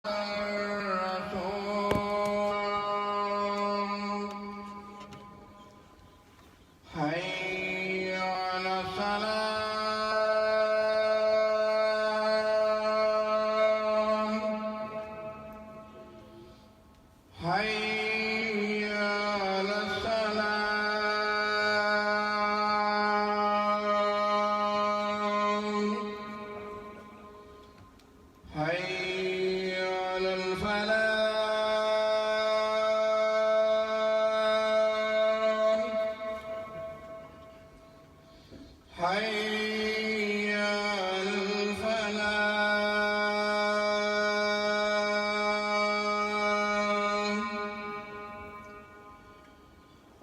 حي على الصلاة حي على السلام حي على الفلاح حي على الفلاح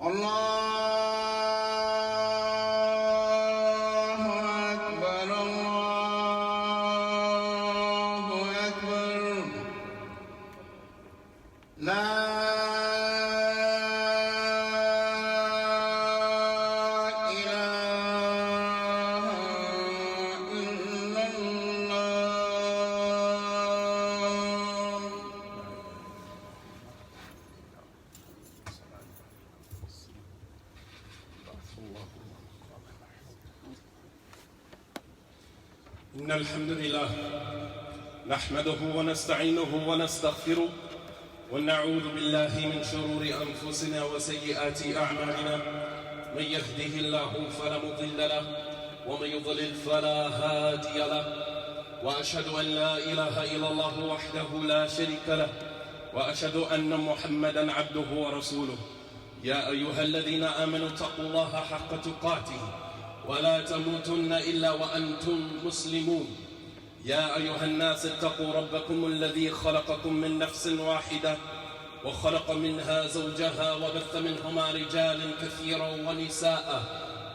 الله أكبر الله أكبر لا إله إلا الله. إن الحمد لله نحمده ونستعينه ونستغفره ونعوذ بالله من شرور أنفسنا وسيئات أعمالنا. من يهده الله فلا مضل له ومن يضلل فلا هادي له، وأشهد أن لا إله إلا الله وحده لا شريك له، وأشهد أن محمدًا عبده ورسوله. يا أيها الذين آمنوا اتقوا الله حق تقاته ولا تموتن إلا وأنتم مسلمون. يا أيها الناس اتقوا ربكم الذي خلقكم من نفس واحدة وخلق منها زوجها وبث منهما رجالا كثيرا ونساء،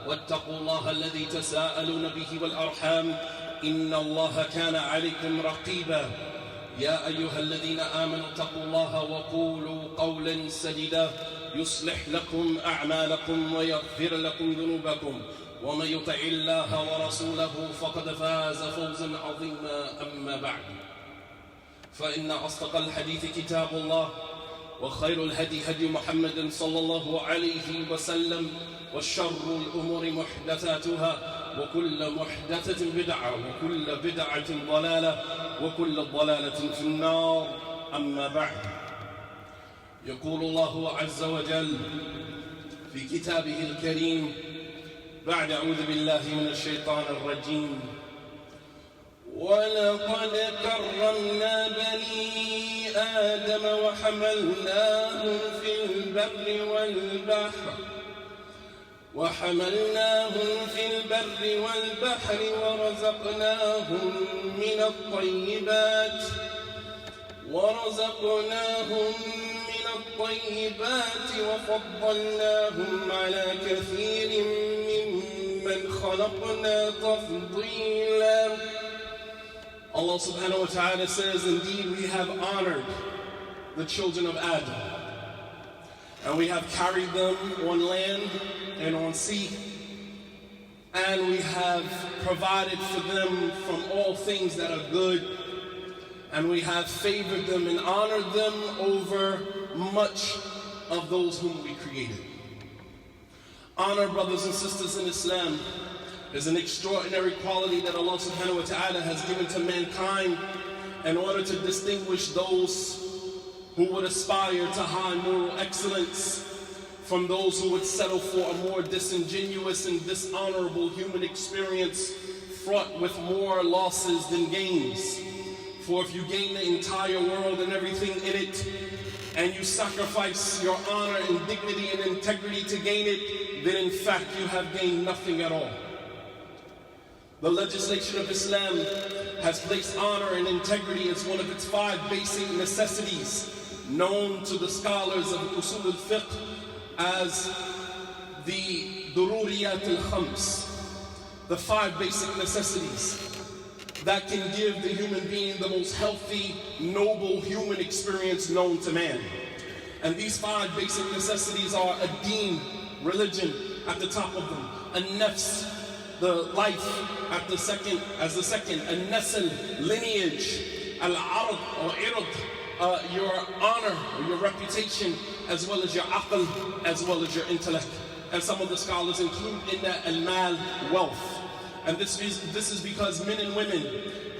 واتقوا الله الذي تساءلون به والأرحام إن الله كان عليكم رقيبا. يا أيها الذين آمنوا اتقوا الله وقولوا قولا سديدا يصلح لكم أعمالكم ويغفر لكم ذنوبكم، ومن يطع الله ورسوله فقد فاز فوزا عظيما. أما بعد، فإن أصدق الحديث كتاب الله، وخير الهدي هدي محمد صلى الله عليه وسلم، وشر الأمور محدثاتها، وكل محدثة بدعة، وكل بدعة ضلالة، وكل ضلالة في النار. أما بعد، يقول الله عز وجل في كتابه الكريم بعد أعوذ بالله من الشيطان الرجيم: ولقد كرمنا بني آدم وحملناهم في البر والبحر ورزقناهم من الطيبات وفضلناهم على كثير ممن خلقنا تفضيلا. Allah subhanahu wa ta'ala says, indeed we have honored the children of Adam, and we have carried them on land and on sea, and we have provided for them from all things that are good, and we have favored them and honored them over much of those whom we created. Honor, brothers and sisters in Islam, is an extraordinary quality that Allah subhanahu wa ta'ala has given to mankind in order to distinguish those who would aspire to high moral excellence from those who would settle for a more disingenuous and dishonorable human experience fraught with more losses than gains. For if you gain the entire world and everything in it, and you sacrifice your honor and dignity and integrity to gain it, then in fact you have gained nothing at all. The legislation of Islam has placed honor and integrity as one of its 5 basic necessities, known to the scholars of Usul al-Fiqh as the Dururiyat al-Khams, the 5 basic necessities that can give the human being the most healthy, noble human experience known to man. And these 5 basic necessities are a deen, religion, at the top of them, a nafs, the life, as the second, a nasl, lineage, al-arad or irad, your honor, or your reputation, as well as your aql, as well as your intellect. And some of the scholars include in that al-mal, wealth. And this is because men and women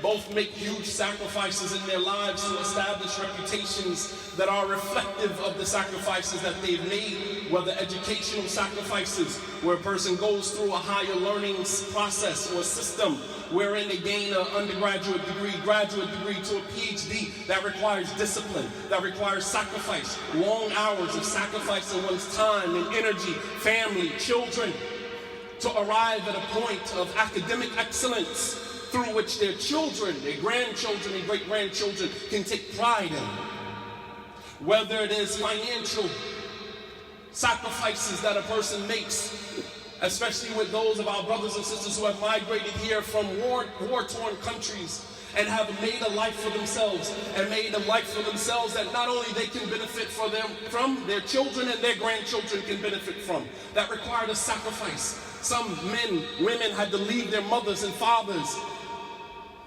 both make huge sacrifices in their lives to establish reputations that are reflective of the sacrifices that they've made, whether educational sacrifices, where a person goes through a higher learning process or system, wherein they gain an undergraduate degree, graduate degree to a PhD. That requires discipline, that requires sacrifice, long hours of sacrificing one's time and energy, family, children, to arrive at a point of academic excellence through which their children, their grandchildren and great-grandchildren can take pride in. Whether it is financial sacrifices that a person makes, especially with those of our brothers and sisters who have migrated here from war-torn countries and have made a life for themselves, and made a life for themselves that not only they can benefit from, their children and their grandchildren can benefit from. That required a sacrifice. Some men, women had to leave their mothers and fathers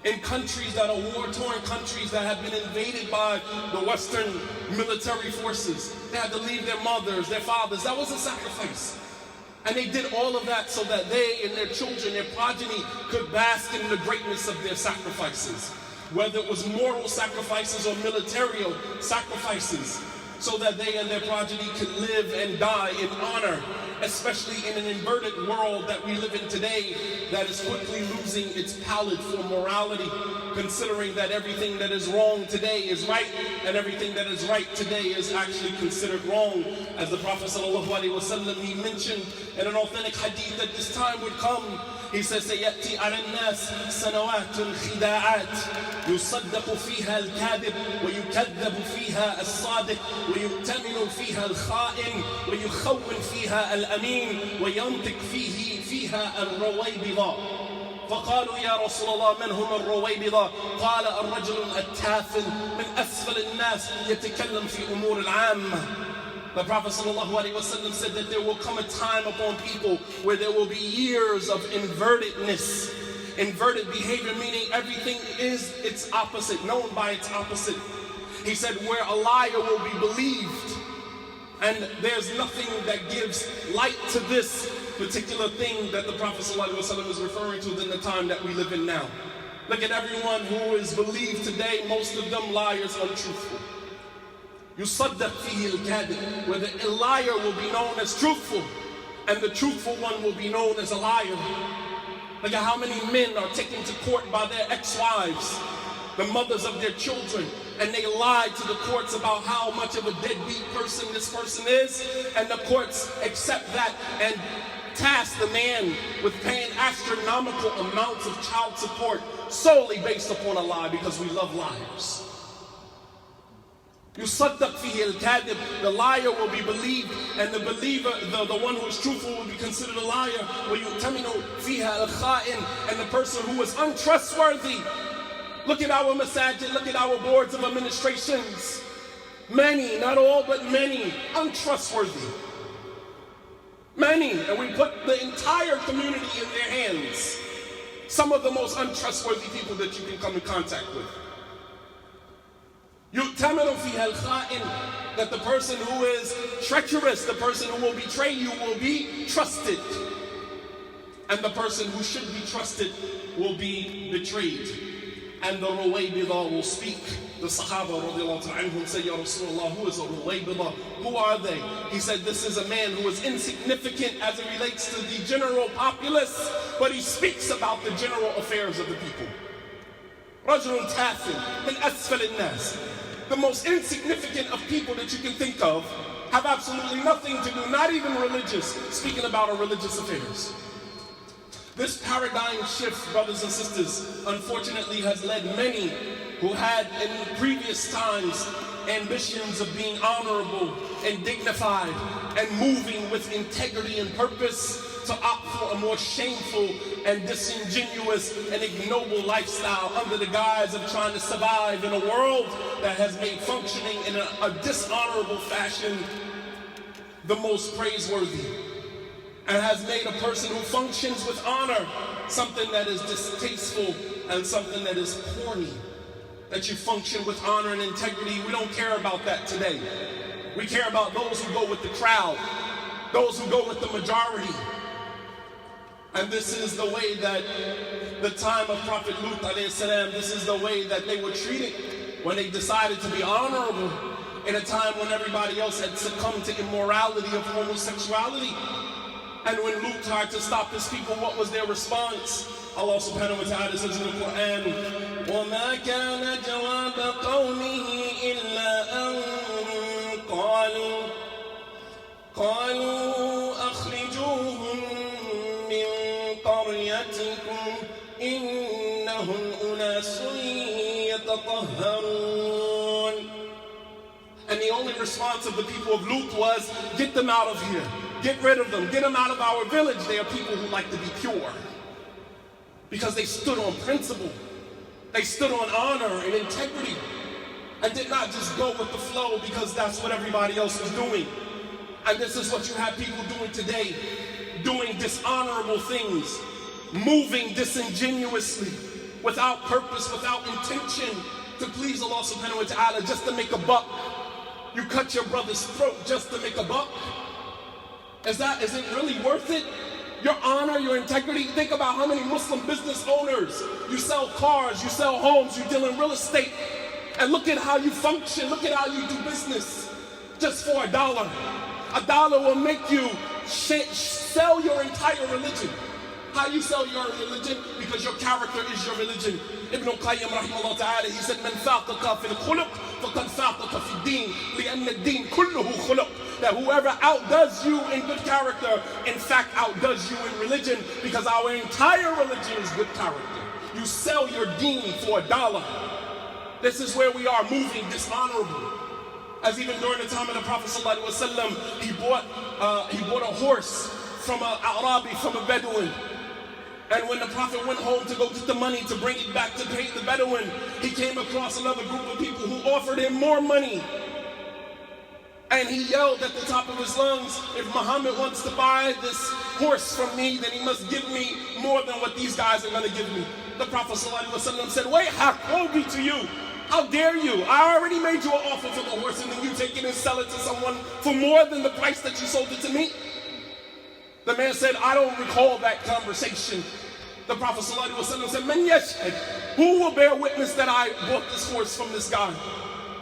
in countries that are war-torn countries that have been invaded by the Western military forces. They had to leave their mothers, their fathers. That was a sacrifice. And they did all of that so that they and their children, their progeny, could bask in the greatness of their sacrifices. Whether it was moral sacrifices or military sacrifices, so that they and their progeny could live and die in honor, especially in an inverted world that we live in today that is quickly losing its palate for morality, considering that everything that is wrong today is right and everything that is right today is actually considered wrong. As the Prophet ﷺ, he mentioned in an authentic hadith that this time would come. He says, سيأتي على الناس سنوات خداعات يصدق فيها الكاذب ويكذب فيها الصادق ويؤتمن فيها الخائن ويخون فيها الأمين وينطق فيها الرويبضة. فقالوا يا رسول الله من هم الرويبضة؟ قال الرجل التافل من أسفل الناس يتكلم في أمور العامة. The Prophet ﷺ said that there will come a time upon people where there will be years of invertedness. Inverted behavior, meaning everything is its opposite, known by its opposite. He said where a liar will be believed, and there's nothing that gives light to this particular thing that the Prophet ﷺ is referring to than the time that we live in now. Look at everyone who is believed today, most of them liars, untruthful. يصدق فيه الكاذب, where the liar will be known as truthful and the truthful one will be known as a liar. Look at how many men are taken to court by their ex-wives, the mothers of their children, and they lie to the courts about how much of a deadbeat person this person is, and the courts accept that and task the man with paying astronomical amounts of child support solely based upon a lie, because we love liars. يصدق فيه الكاذب, the liar will be believed, and the believer, the one who is truthful, will be considered a liar. ويؤتمن فيها الخائن, and the person who is untrustworthy. Look at our masajid, look at our boards of administrations. Many, not all, but many, untrustworthy. Many, and we put the entire community in their hands. Some of the most untrustworthy people that you can come in contact with. يُؤْتَمَنُ فِيهَا الْخَائِنِ, that the person who is treacherous, the person who will betray you, will be trusted. And the person who should be trusted will be betrayed. And the Ruwaybidah will speak. The Sahaba radiallahu anhum say, Ya Rasulullah, who is a Ruwaybidah? Who are they? He said, this is a man who is insignificant as it relates to the general populace, but he speaks about the general affairs of the people. رَجُلٌ تَافٍ مِنْ أَسْفَلِ النَّاسِ. The most insignificant of people that you can think of have absolutely nothing to do, not even religious, speaking about our religious affairs. This paradigm shift, brothers and sisters, unfortunately has led many who had in previous times ambitions of being honorable and dignified and moving with integrity and purpose to opt for a more shameful and disingenuous and ignoble lifestyle under the guise of trying to survive in a world that has made functioning in a dishonorable fashion the most praiseworthy, and has made a person who functions with honor something that is distasteful and something that is corny. that you function with honor and integrity. We don't care about that today. We care about those who go with the crowd, those who go with the majority. And this is the way that the time of Prophet Lut alayhi salam, this is the way that they were treated when they decided to be honorable in a time when everybody else had succumbed to immorality of homosexuality. And when Lut tried to stop his people, what was their response? Allah subhanahu wa ta'ala says in the Quran, وَمَا كَانَ جَوَابَ قَوْمِهِ إِلَّا أَن قَالُوا أَخْرِجُوهُم مِّن قَرْيَتِكُمْ إِنَّهُمْ أُنَاسٌ يَتَطَهَّرُونَ. And the only response of the people of Lut was, get them out of here. Get rid of them. Get them out of our village. They are people who like to be pure. Because they stood on principle. They stood on honor and integrity. And did not just go with the flow because that's what everybody else was doing. And this is what you have people doing today. Doing dishonorable things. Moving disingenuously. Without purpose, without intention. To please Allah subhanahu wa ta'ala, just to make a buck. You cut your brother's throat just to make a buck. Is it really worth it? Your honor, your integrity. Think about how many Muslim business owners. You sell cars, you sell homes, you deal in real estate. And look at how you function. Look at how you do business. Just for $1. $1 will make you sell your entire religion. How you sell your religion? Because your character is your religion. Ibn al-Qayyim rahimahullah ta'ala, he said, "Man faqaka fil khuluq, faqad faqaka fi din, li'anna ad-din kulluhu khuluq." That whoever outdoes you in good character, in fact outdoes you in religion, because our entire religion is good character. You sell your deen for $1. This is where we are moving dishonorable. As even during the time of the Prophet sallallahu alaihi wasallam, he bought a horse from an Arabi, from a Bedouin. And when the Prophet went home to go get the money to bring it back to pay the Bedouin, he came across another group of people who offered him more money. And he yelled at the top of his lungs, if Muhammad wants to buy this horse from me, then he must give me more than what these guys are going to give me. The Prophet ﷺ said, wait, woe be to you. How dare you? I already made you an offer for the horse, and then you take it and sell it to someone for more than the price that you sold it to me? The man said, I don't recall that conversation. The Prophet ﷺ said, Man yashhad, who will bear witness that I bought this horse from this guy?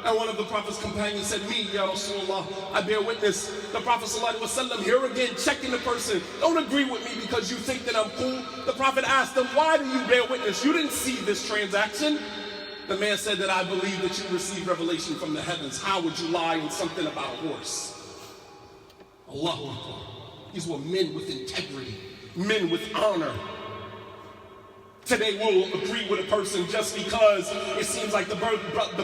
And one of the Prophet's companions said, me, Ya Rasulullah, I bear witness. The Prophet ﷺ, here again, checking the person. Don't agree with me because you think that I'm cool. The Prophet asked him, why do you bear witness? You didn't see this transaction. The man said that I believe that you received revelation from the heavens. How would you lie in something about a horse? Allahu Akbar. These were men with integrity, men with honor. Today we'll agree with a person just because it seems like the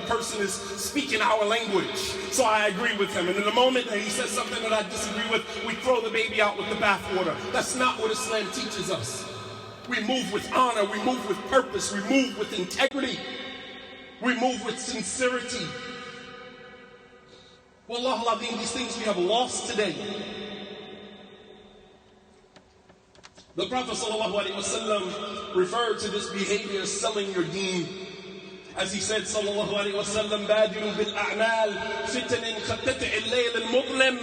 person is speaking our language. So I agree with him. And in the moment that he says something that I disagree with, we throw the baby out with the bathwater. That's not what Islam teaches us. We move with honor. We move with purpose. We move with integrity. We move with sincerity. Wallahu al-Azim, these things we have lost today. The Prophet ﷺ referred to this behavior as selling your deen. As he said, sallallahu alayhi wa sallam, بادروا بالأعمال فتن كقطع الليل المظلم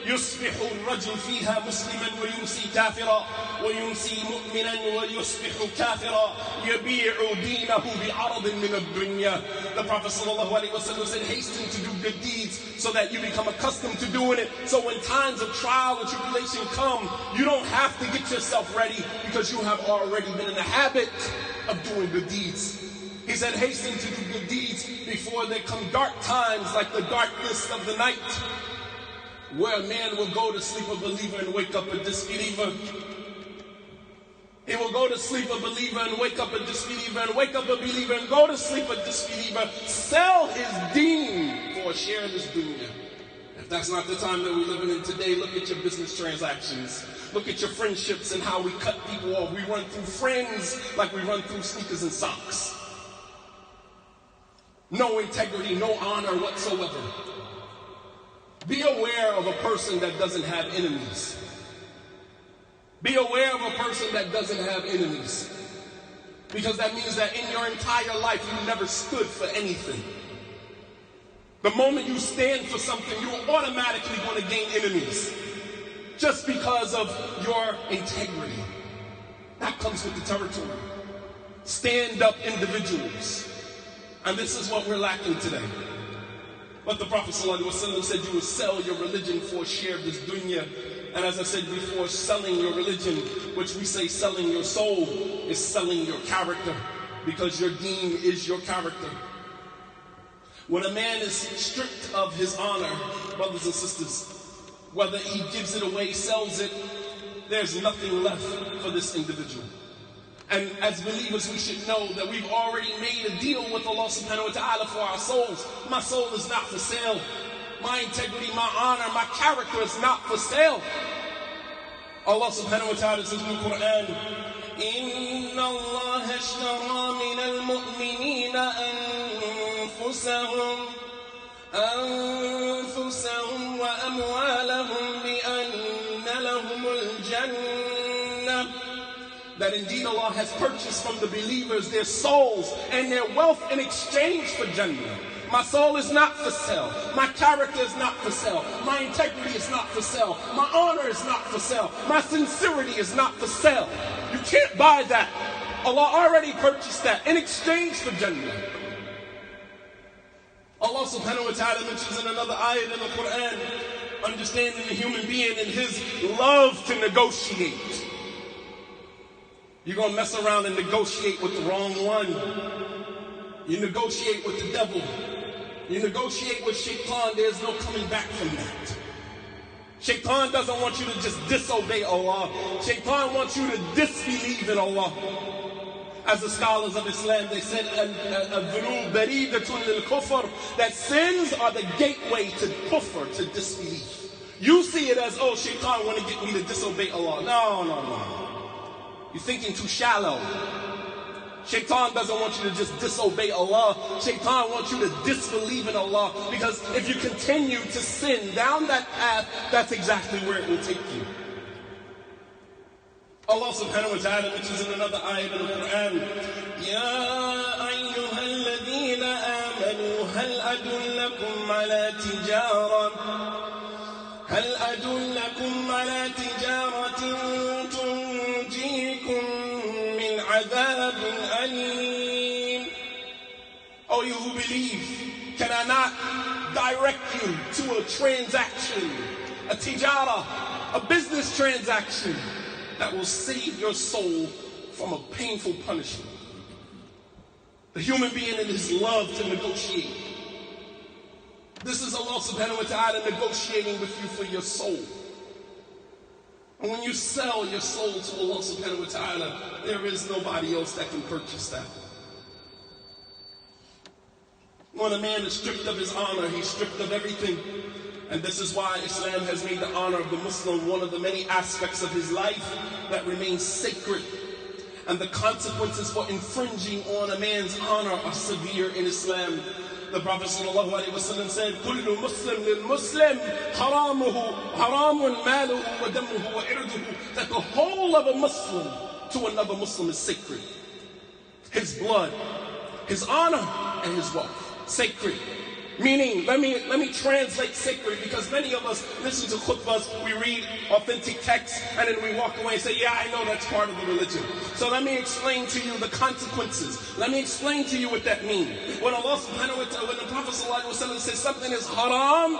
يصبح الرجل فيها مسلما ويمسي كافرا ويمسي مؤمنا ويصبح كافرا يبيع دينه بعرض من الدنيا. The Prophet sallallahu alayhi wa sallam said, hasten to do good deeds so that you become accustomed to doing it. So when times of trial and tribulation come, you don't have to get yourself ready because you have already been in the habit of doing good deeds. He said, hasten to do good deeds before there come dark times like the darkness of the night, where a man will go to sleep a believer and wake up a disbeliever. He will go to sleep a believer and wake up a disbeliever, and wake up a believer and go to sleep a disbeliever, sell his deen for a share of this dunya. If that's not the time that we're living in today, look at your business transactions. Look at your friendships and how we cut people off. We run through friends like we run through sneakers and socks. No integrity, no honor whatsoever. Be aware of a person that doesn't have enemies. Be aware of a person that doesn't have enemies. Because that means that in your entire life, you never stood for anything. The moment you stand for something, you're automatically going to gain enemies. Just because of your integrity. That comes with the territory. Stand-up individuals. And this is what we're lacking today. But the Prophet ﷺ said you will sell your religion for a share of this dunya. And as I said before, selling your religion, which we say selling your soul, is selling your character. Because your deen is your character. When a man is stripped of his honor, brothers and sisters, whether he gives it away, sells it, there's nothing left for this individual. And as believers, we should know that we've already made a deal with Allah subhanahu wa ta'ala for our souls. My soul is not for sale. My integrity, my honor, my character is not for sale. Allah subhanahu wa ta'ala says in the Quran, إِنَّ اللَّهَ اشْتَرَى مِنَ الْمُؤْمِنِينَ أنفسهم وأموالهم بأن لهم الجنة. That indeed Allah has purchased from the believers their souls and their wealth in exchange for Jannah. My soul is not for sale. My character is not for sale. My integrity is not for sale. My honor is not for sale. My sincerity is not for sale. You can't buy that. Allah already purchased that in exchange for Jannah. Allah subhanahu wa ta'ala mentions in another ayat in the Quran, understanding the human being and his love to negotiate. You're going to mess around and negotiate with the wrong one. You negotiate with the devil. You negotiate with shaitan. There's no coming back from that. Shaitan doesn't want you to just disobey Allah. Shaitan wants you to disbelieve in Allah. As the scholars of Islam, they said that sins are the gateway to kufr, to disbelief. You see it as, oh, shaitan want to get me to disobey Allah. No. You're thinking too shallow. Shaitan doesn't want you to just disobey Allah. Shaitan wants you to disbelieve in Allah. Because if you continue to sin down that path, that's exactly where it will take you. Allah subhanahu wa ta'ala mentions in another ayah in the Quran, يَا أَيُّهَا الَّذِينَ آمَنُوا هَلْ أَدُلَّكُمْ عَلَى تِجَارَةٍ تُنْجِيكُمْ مِنْ عَذَابٍ أَلِيمٍ. Oh, you who believe, can I not direct you to a transaction, a tijara, a business transaction that will save your soul from a painful punishment? The human being in his love to negotiate. This is Allah subhanahu wa ta'ala negotiating with you for your soul. And when you sell your soul to Allah subhanahu wa ta'ala, there is nobody else that can purchase that. When a man is stripped of his honor, he's stripped of everything. And this is why Islam has made the honor of the Muslim one of the many aspects of his life that remains sacred. And the consequences for infringing on a man's honor are severe in Islam. The Prophet ﷺ said, كُلُّ مُسْلِمٍ لِلْمُسْلِمِ حَرَامٌ مَالُهُ وَدَمُهُ وَإِرْدُهُ. That the whole of a Muslim to another Muslim is sacred. His blood, his honor, and his wealth. Sacred. Meaning, let me translate sacred, because many of us listen to khutbahs, we read authentic texts, and then we walk away and say, yeah, I know that's part of the religion. So let me explain to you the consequences. Let me explain to you what that means. When Allah subhanahu wa ta'ala, when the Prophet ﷺ says something is haram,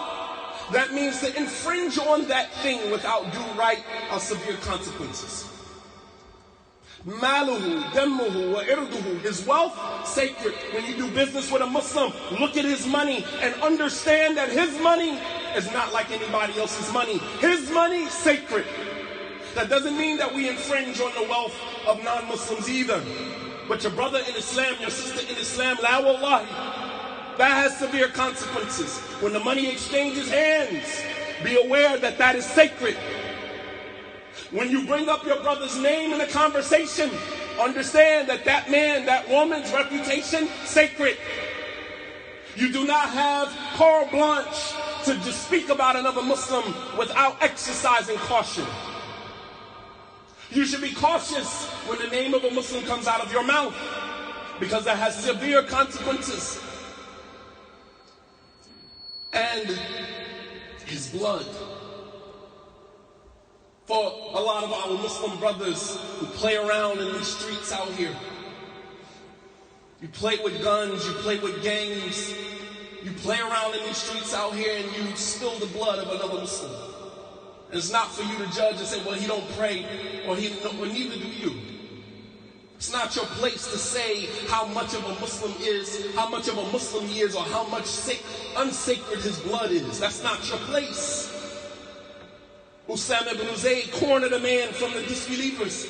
that means to infringe on that thing without due right are severe consequences. Maluhu, dammuhu, wa irduhu. His wealth, sacred. When you do business with a Muslim, look at his money and understand that his money is not like anybody else's money. His money, sacred. That doesn't mean that we infringe on the wealth of non-Muslims either. But your brother in Islam, your sister in Islam, la wallahi, that has severe consequences. When the money exchanges hands, be aware that that is sacred. When you bring up your brother's name in a conversation, understand that that man, that woman's reputation, sacred. You do not have carte blanche to just speak about another Muslim without exercising caution. You should be cautious when the name of a Muslim comes out of your mouth, because that has severe consequences. And his blood. For a lot of our Muslim brothers who play around in the streets out here, you play with guns, you play with gangs, you play around in these streets out here and you spill the blood of another Muslim. And it's not for you to judge and say, well, he don't pray, or neither do you. It's not your place to say how much of a Muslim is, how much of a Muslim he is, or how much unsacred his blood is. That's not your place. Usama ibn Zayd cornered a man from the disbelievers.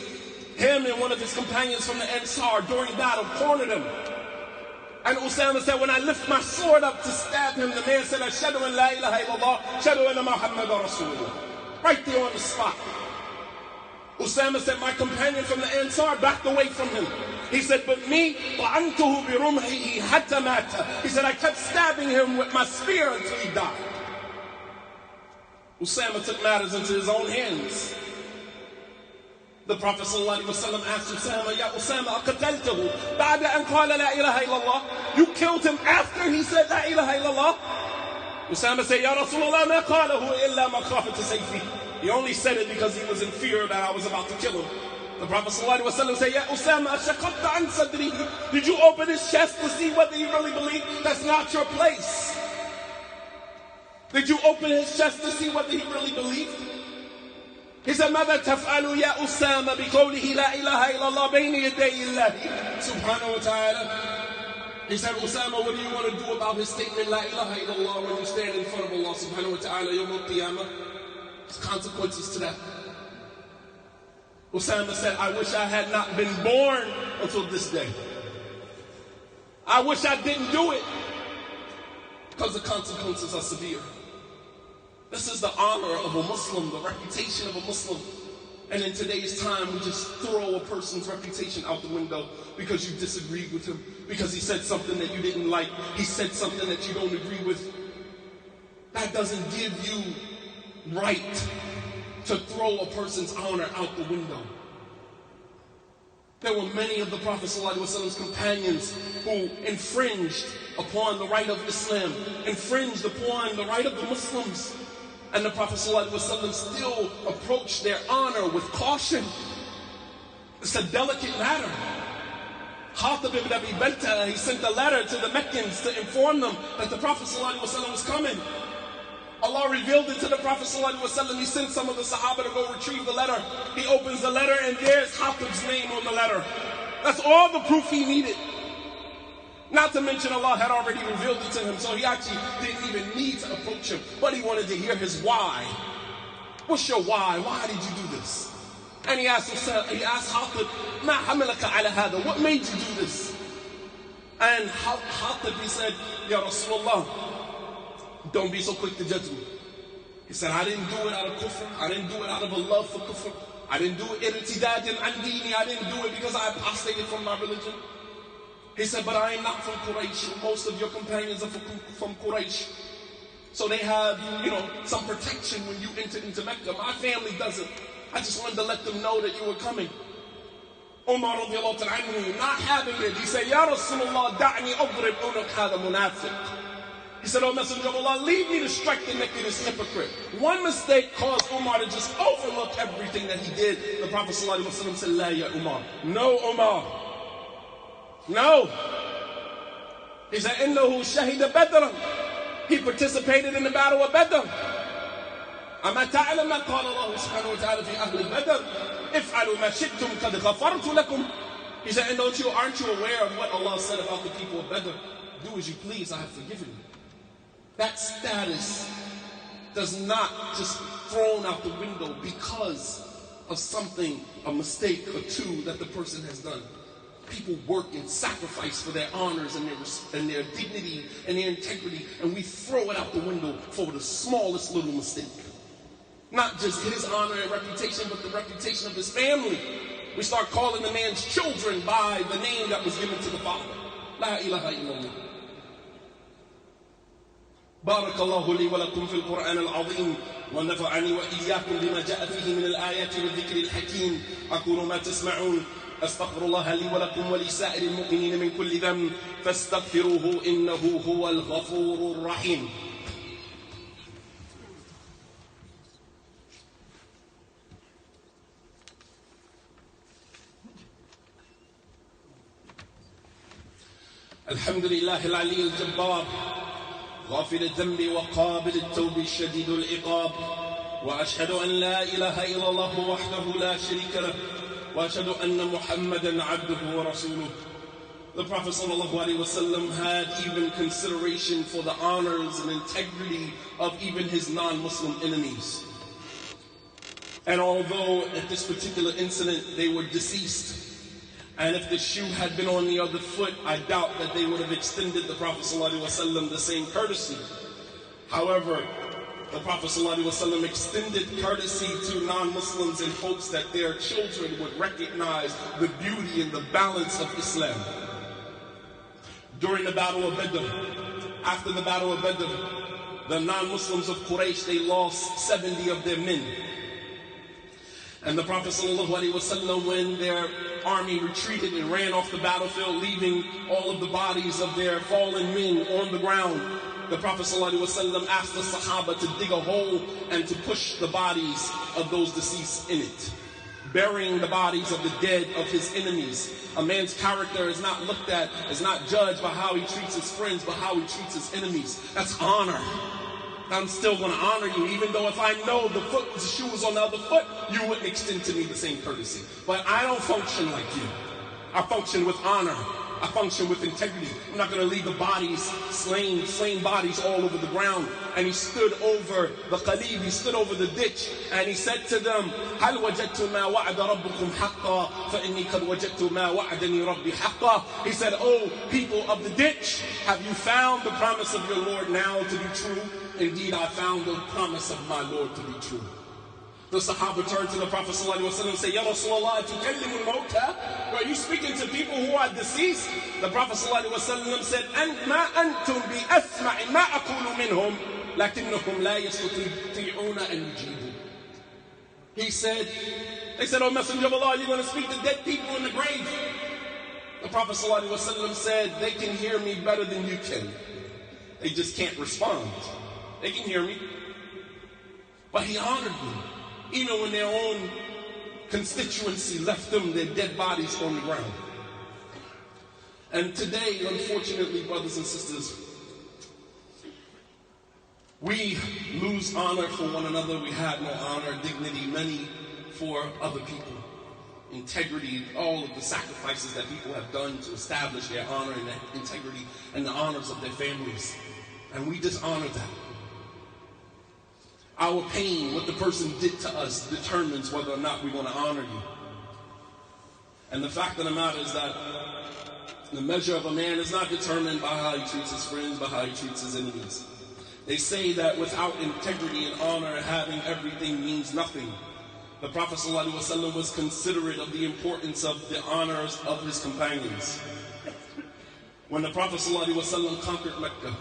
Him and one of his companions from the Ansar during battle cornered him. And Usama said, when I lift my sword up to stab him, the man said, Ashhadu an la ilaha illallah, Ashhadu anna Muhammadan Rasulullah. Right there on the spot. Usama said, my companion from the Ansar backed away from him. He said, but me, طعنته برمحه حتى مات. He said, I kept stabbing him with my spear until he died. Usama took matters into his own hands. The Prophet ﷺ asked Usama, Ya Usama, أقتلته بعد أن قال لا إله إلا الله? You killed him after he said لا إله إلا الله? Usama said, Ya Rasulullah, ما قاله إلا مخافة سيفي. He only said it because he was in fear that I was about to kill him. The Prophet ﷺ said, Ya Usama, أشققت عن صدره? Did you open his chest to see whether he really believed? That's not your place. Did you open his chest to see whether he really believed? He said, ماذا تفعل يا أسامة بقوله لا إله إلا الله بين يدي الله سبحانه وتعالى? He said, Usama, what do you want to do about his statement, La ilaha illallah, when you stand in front of Allah subhanahu wa ta'ala, Yawm al-Qiyamah? There's consequences to that. Usama said, I wish I had not been born until this day. I wish I didn't do it, because the consequences are severe. This is the honor of a Muslim, the reputation of a Muslim. And in today's time, we just throw a person's reputation out the window because you disagreed with him, because he said something that you didn't like, he said something that you don't agree with. That doesn't give you right to throw a person's honor out the window. There were many of the Prophet ﷺ's companions who infringed upon the right of Islam, infringed upon the right of the Muslims. And the Prophet ﷺ still approached their honor with caution. It's a delicate matter. Khatib ibn Abi Balta, he sent a letter to the Meccans to inform them that the Prophet ﷺ was coming. Allah revealed it to the Prophet ﷺ. He sent some of the Sahaba to go retrieve the letter. He opens the letter and there's Khatib's name on the letter. That's all the proof he needed. Not to mention Allah had already revealed it to him, so he actually didn't even need to approach him. But he wanted to hear his why. What's your why? Why did you do this? And he asked Khatib, Ma hamalaka ala hada? What made you do this? And Khatib, he said, Ya Rasulullah, don't be so quick to judge me. He said, I didn't do it out of kufr. I didn't do it out of a love for kufr. I didn't do it irtidadan an dini. I didn't do it because I apostated from my religion. He said, but I am not from Quraysh. Most of your companions are from Quraysh. So they have, some protection when you enter into Mecca. My family doesn't. I just wanted to let them know that you were coming. Umar radiallahu ta'ala anhu, not having it, he said, Ya Rasulullah, da'ni adrib unuq hada munafiq. He said, oh Messenger of Allah, leave me to strike the neck of this hypocrite. One mistake caused Umar to just overlook everything that he did. The Prophet ﷺ said, La ya Umar. No, Umar. No. He said, إِنَّهُ شَهِدَ بَدْرًا. He participated in the battle of Badr. أَمَا تَعْلَمَ مَا قَالَ اللَّهُ سُبْحَانَهُ وَتَعَالَى فِي أَهْلِ بَدْرٍ إِفْعَلُوا مَا شِئْتُمْ قَدْ غَفَرْتُ لَكُمْ. He said, and aren't you aware of what Allah said about the people of Badr? Do as you please, I have forgiven you. That status does not just thrown out the window because of something, a mistake or two that the person has done. People work and sacrifice for their honors and their dignity and their integrity, and we throw it out the window for the smallest little mistake. Not just his honor and reputation, but the reputation of his family. We start calling the man's children by the name that was given to the father. La ilaha illallah. بارك الله لي ولكم في القرآن العظيم ونفعني وإياكم بما جاء فيه من الآيات والذكر الحكيم. أقول ما تسمعون أستغفر الله لي ولكم ولسائر المؤمنين من كل ذنب فاستغفروه إنه هو الغفور الرحيم. الحمد لله العلي الجبار غافر الذنب وقابل التوب الشديد العقاب، وأشهد أن لا إله إلا الله وحده لا شريك له، وأشهد أن محمدا عبده ورسوله. The Prophet ﷺ had even consideration for the honors and integrity of even his non-Muslim enemies. And although at this particular incident they were deceased, and if the shoe had been on the other foot, I doubt that they would have extended the Prophet ﷺ the same courtesy. However, the Prophet ﷺ extended courtesy to non-Muslims in hopes that their children would recognize the beauty and the balance of Islam. During the Battle of Badr, after the Battle of Badr, the non-Muslims of Quraysh, they lost 70 of their men. And the Prophet ﷺ, when their army retreated and ran off the battlefield, leaving all of the bodies of their fallen men on the ground, the Prophet ﷺ asked the Sahaba to dig a hole and to push the bodies of those deceased in it, burying the bodies of the dead of his enemies. A man's character is not looked at, is not judged by how he treats his friends, but how he treats his enemies. That's honor. I'm still going to honor you, even though if I know the shoe was on the other foot, you wouldn't extend to me the same courtesy. But I don't function like you. I function with honor. I function with integrity. I'm not going to leave the bodies, slain bodies all over the ground. And he stood over the Khalid, he stood over the ditch, and he said to them, هَلْ وَجَدْتُ مَا وَعَدَ رَبُّكُمْ حَقًّا فَإِنِّي قَدْ وَجَدْتُ مَا وَعَدَنِي رَبِّي حَقًّا. He said, oh, people of the ditch, have you found the promise of your Lord now to be true? Indeed, I found the promise of my Lord to be true. The Sahaba turned to the Prophet ﷺ and said, Ya Rasulullah, tukallimu al-mawta? Are you speaking to people who are deceased? The Prophet ﷺ said, ma antum bi asma'i ma aqulu minhum, lakinnahum la yastati'una an yujibu. He said, they said, oh Messenger of Allah, you're going to speak to dead people in the grave. The Prophet ﷺ said, they can hear me better than you can. They just can't respond. They can hear me. But he honored me. Even when their own constituency left them their dead bodies on the ground. And today, unfortunately, brothers and sisters, we lose honor for one another. We have no honor, dignity, many for other people. Integrity, all of the sacrifices that people have done to establish their honor and integrity and the honors of their families. And we dishonor that. Our pain, what the person did to us, determines whether or not we want to honor you. And the fact of the matter is that the measure of a man is not determined by how he treats his friends, by how he treats his enemies. They say that without integrity and honor, having everything means nothing. The Prophet ﷺ was considerate of the importance of the honors of his companions. When the Prophet ﷺ conquered Mecca,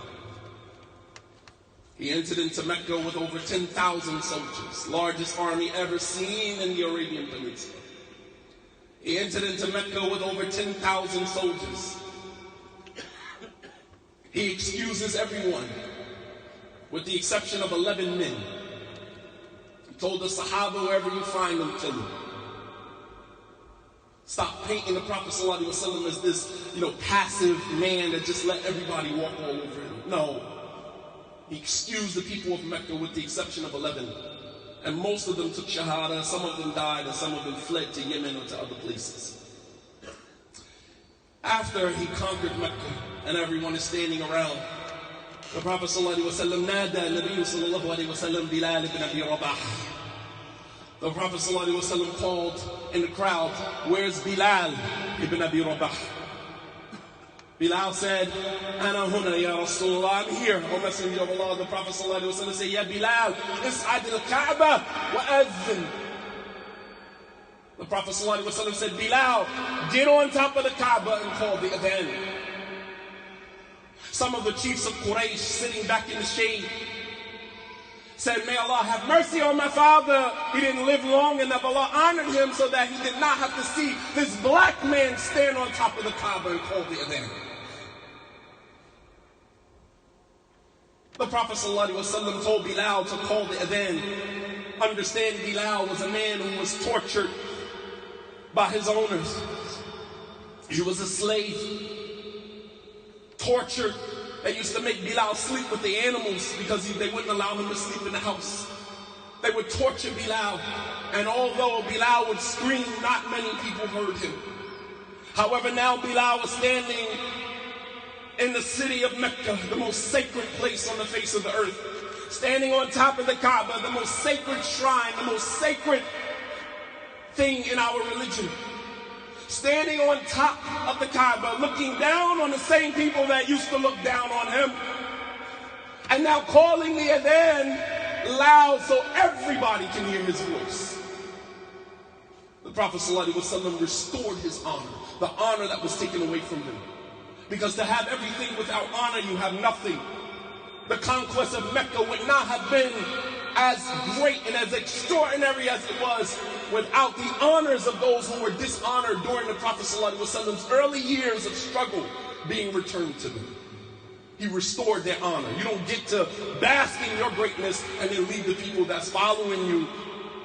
he entered into Mecca with over 10,000 soldiers, largest army ever seen in the Arabian Peninsula. He entered into Mecca with over 10,000 soldiers. He excuses everyone, with the exception of 11 men. He told the Sahaba, wherever you find them, kill them. Stop painting the Prophet ﷺ as this, passive man that just let everybody walk all over him. No. He excused the people of Mecca with the exception of 11. And most of them took Shahada, some of them died, and some of them fled to Yemen or to other places. After he conquered Mecca, and everyone is standing around, the Prophet ﷺ, Nada Nabi sallallahu alayhi wa sallam, Bilal ibn Abi Rabah. The Prophet ﷺ called in the crowd, where's Bilal ibn Abi Rabah? Bilal said, Ana huna ya Rasulullah, I'm here, O Messenger of Allah. The Prophet ﷺ said, Ya Bilal, is'ad al-Kaaba wa adhin. The Prophet ﷺ said, Bilal, get on top of the Kaaba and call the adhan. some of the chiefs of Quraysh sitting back in the shade said, may Allah have mercy on my father. He didn't live long enough. Allah honored him so that he did not have to see this black man stand on top of the Kaaba and call the adhan. The Prophet ﷺ told Bilal to call the adhan. Understand, Bilal was a man who was tortured by his owners. He was a slave, tortured. They used to make Bilal sleep with the animals because they wouldn't allow him to sleep in the house. They would torture Bilal, and although Bilal would scream, not many people heard him. However, now Bilal was standing in the city of Mecca, the most sacred place on the face of the earth, standing on top of the Kaaba, the most sacred shrine, the most sacred thing in our religion. Standing on top of the Kaaba, looking down on the same people that used to look down on him. And now calling the adhan loud so everybody can hear his voice. The Prophet ﷺ restored his honor, the honor that was taken away from him. Because to have everything without honor, you have nothing. The conquest of Mecca would not have been as great and as extraordinary as it was without the honors of those who were dishonored during the Prophet ﷺ's early years of struggle being returned to them. He restored their honor. You don't get to bask in your greatness and then leave the people that's following you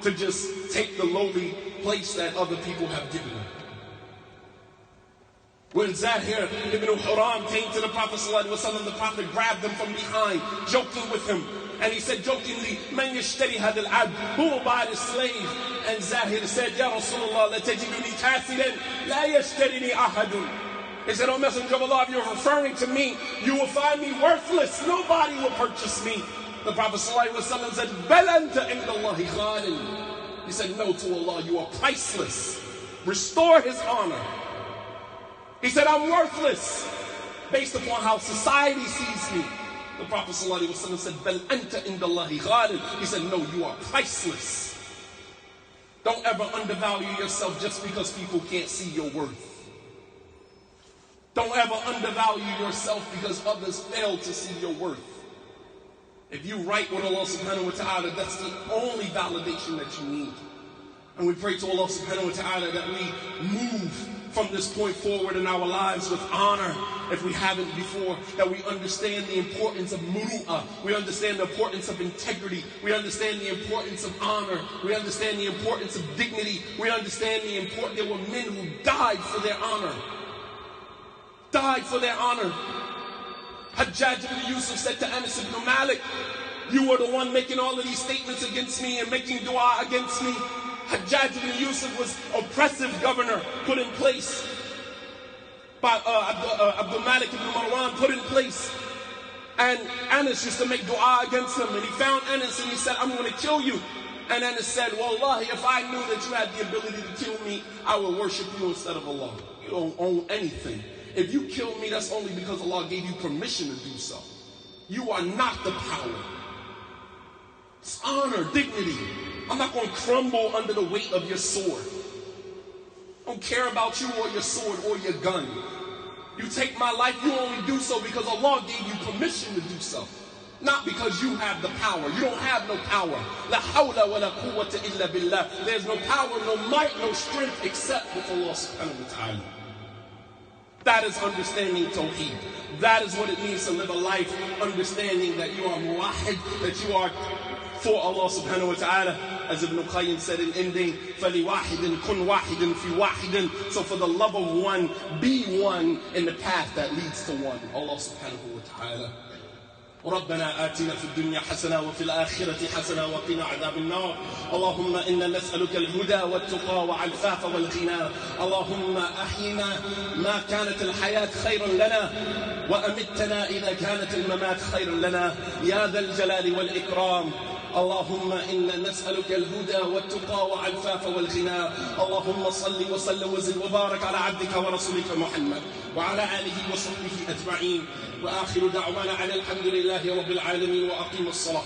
to just take the lowly place that other people have given them. When Zahir ibn Huram came to the Prophet ﷺ, the Prophet grabbed him from behind, joking with him. And he said jokingly, Man yashtari hadal abd, who will buy this slave? And Zahir said, Ya Rasulullah, la tajiduni kasidan, la yashtarini ahadun. He said, O Messenger of Allah, if you're referring to me, you will find me worthless. Nobody will purchase me. The Prophet ﷺ said, Bal anta indallahi khalin. He said, no, to Allah, you are priceless. Restore his honor. He said, I'm worthless based upon how society sees me. The Prophet ﷺ said, Bal anta indallahi khalin. He said, no, you are priceless. Don't ever undervalue yourself just because people can't see your worth. Don't ever undervalue yourself because others fail to see your worth. If you right with Allah subhanahu wa ta'ala, that's the only validation that you need. And we pray to Allah subhanahu wa ta'ala that we move from this point forward in our lives with honor, if we haven't before, that we understand the importance of muru'ah, we understand the importance of integrity, we understand the importance of honor, we understand the importance of dignity, we understand the importance. There were men who died for their honor. Died for their honor. Hajjaj ibn Yusuf said to Anas ibn Malik, you were the one making all of these statements against me and making dua against me. Hajjaj ibn Yusuf was oppressive governor put in place by Abdul Malik ibn Marwan, put in place. And Anas used to make dua against him. And he found Anas and he said, I'm going to kill you. And Anas said, Wallahi, if I knew that you had the ability to kill me, I would worship you instead of Allah. You don't own anything. If you kill me, that's only because Allah gave you permission to do so. You are not the power. It's honor, dignity. I'm not going to crumble under the weight of your sword. I don't care about you or your sword or your gun. You take my life, you only do so because Allah gave you permission to do so. Not because you have the power. You don't have no power. La hawla wa la quwwata illa billah. There's no power, no might, no strength except with Allah subhanahu wa ta'ala. That is understanding Tawheed. That is what it means to live a life understanding that you are muwahid, that you are for Allah subhanahu wa ta'ala. As Ibn Qayyim said in ending, فَلِوَاحِدٍ كُنْ وَاحِدٍ فِي وَاحِدٍ. So for the love of one, be one in the path that leads to one. Allah subhanahu wa ta'ala. ربنا آتنا في الدنيا حسنة وفي الآخرة حسنة وقنا عذاب النار. اللهم إنا نسألك الهدى والتقى والعفاف والغنى. اللهم أحينا ما كانت الحياة خيرا لنا وأمتنا إذا كانت الممات خيرا لنا يا ذا الجلال والإكرام. اللهم إنا نسألك الهدى والتقى والعفاف والغنى. اللهم صل وسلم وزد وبارك على عبدك ورسولك محمد وعلى آله وصحبه أجمعين. وآخر دعوانا على الحمد لله رب العالمين وأقيم الصلاة.